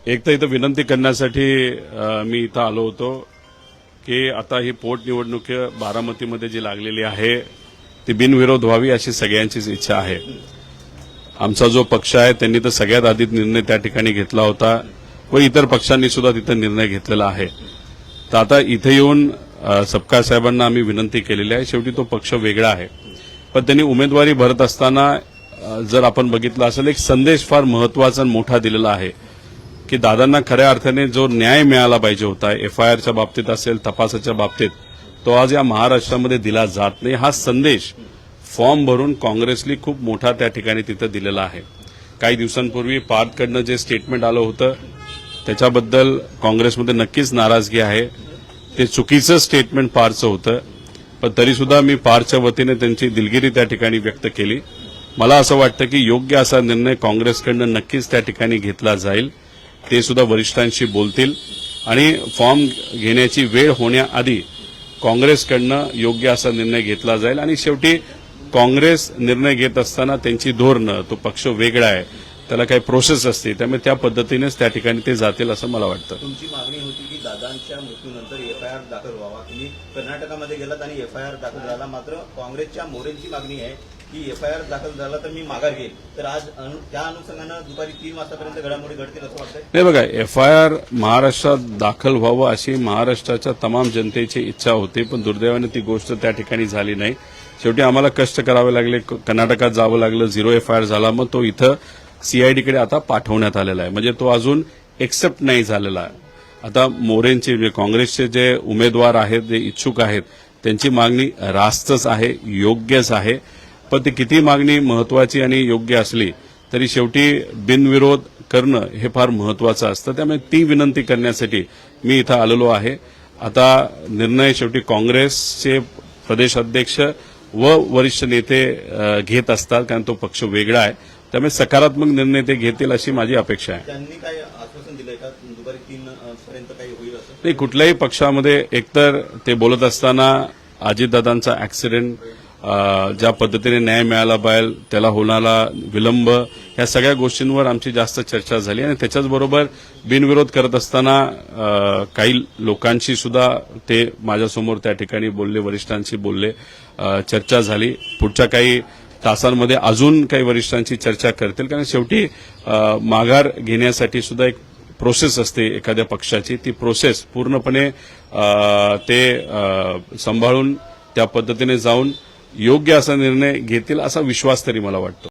एक तर इथं विनंती करण्यासाठी मी इथं आलो होतो की आता ही पोटनिवडणूक बारामतीमध्ये जी लागलेली आहे ती बिनविरोध व्हावी अशी सगळ्यांचीच इच्छा आहे। आमचा जो पक्ष आहे त्यांनी तर सगळ्यात आधी निर्णय त्या ठिकाणी घेतला होता व इतर पक्षांनी सुद्धा तिथं निर्णय घेतलेला आहे। तर आता इथे येऊन सपकाळ साहेबांना आम्ही विनंती केलेली आहे। शेवटी तो पक्ष वेगळा आहे, पण त्यांनी उमेदवारी भरत असताना जर आपण बघितलं असेल एक संदेश फार महत्वाचा आणि मोठा दिलेला आहे की दादांना खऱ्या अर्थाने जो न्याय मिळाला पाहिजे होता एफआयआरच्या बाबतीत असेल तपासाच्या बाबतीत तो आज या महाराष्ट्रामध्ये दिला जात नाही। हा संदेश फॉर्म भरून काँग्रेसली खूप मोठा त्या ठिकाणी तिथं दिलेला आहे। काही दिवसांपूर्वी पार्थकडनं जे स्टेटमेंट आलं होतं त्याच्याबद्दल काँग्रेसमध्ये नक्कीच नाराजगी आहे। ते चुकीचं स्टेटमेंट पार्थचं होतं, पण तरीसुद्धा मी पार्थच्या वतीने त्यांची दिलगिरी त्या ठिकाणी व्यक्त केली। मला असं वाटतं की योग्य असा निर्णय काँग्रेसकडनं नक्कीच त्या ठिकाणी घेतला जाईल। ते सुद्धा वरिष्ठांशी बोलतील आणि फॉर्म घेण्याची वेळ होण्याआधी काँग्रेसकडनं योग्य असा निर्णय घेतला जाईल। आणि शेवटी काँग्रेस निर्णय घेत असताना त्यांची धोरणं, तो पक्ष वेगळा आहे, त्याला काही प्रोसेस असते, त्यामुळे त्या पद्धतीनेच त्या ठिकाणी ते जातील असं मला वाटतं। तुमची मागणी होती की दादांच्या मृत्यूनंतर एफआयआर दाखल व्हावा। तुम्ही कर्नाटकामध्ये गेलात आणि एफआयआर दाखल झाला, मात्र काँग्रेसच्या मोरेंची मागणी आहे की एफआयआर दाखल झाला तर मी माघार घेईल। तर आज त्या अनुषंगानं दुपारी 3 वाजतापर्यंत घडामोडी घडतील असं वाटतंय? नाही बघा, एफआयआर महाराष्ट्रात दाखल व्हावं अशी महाराष्ट्राच्या तमाम जनतेची इच्छा होती, पण दुर्दैवाने ती गोष्ट त्या ठिकाणी झाली नाही। शेवटी आम्हाला कष्ट करावे लागले, कर्नाटकात जावं लागलं, 0 एफआयआर झाला, मग तो इथं सीआयडीकडे आता पाठवण्यात आलेला आहे, म्हणजे तो अजून एक्सेप्ट नाही झालेला आहे। आता मोरेंचे म्हणजे काँग्रेसचे जे उमेदवार आहेत, जे इच्छुक आहेत, त्यांची मागणी रास्तच आहे, योग्यच आहे, पण ती किती मागणी महत्वाची आणि योग्य असली तरी शेवटी बिनविरोध करणं हे फार महत्वाचं असतं। त्यामुळे ती विनंती करण्यासाठी मी इथं आलेलो आहे। आता निर्णय शेवटी काँग्रेसचे प्रदेश अध्यक्ष व वरिष्ठ नेते घेत असतात, कारण तो पक्ष वेगळा आहे, त्यामुळे सकारात्मक निर्णय ते घेतील अशी माझी अपेक्षा आहे। त्यांनी काय आश्वासन दिलंय का दुपारी 3 पर्यंत काही होईल असं? नाही, कुठल्याही पक्षामध्ये एकतर ते बोलत असताना अजितदादांचा ऍक्सिडेंट, ज्या पद्धतीने न्याय मिळाला पाहिजे, त्याला होणारा विलंब, या सगळ्या गोष्टींवर आमची जास्त चर्चा झाली आणि त्याच्याचबरोबर बिनविरोध करत असताना काही लोकांशी सुद्धा ते माझ्यासमोर त्या ठिकाणी बोलले, वरिष्ठांशी बोलले, चर्चा झाली। पुढच्या काही तासांमध्ये अजून काही वरिष्ठांची चर्चा करतील, कारण शेवटी माघार घेण्यासाठी सुद्धा एक प्रोसेस असते एखाद्या पक्षाची। ती प्रोसेस पूर्णपणे ते सांभाळून त्या पद्धतीने जाऊन योग्य असा निर्णय घेतील असा विश्वास तरी मला वाटतो।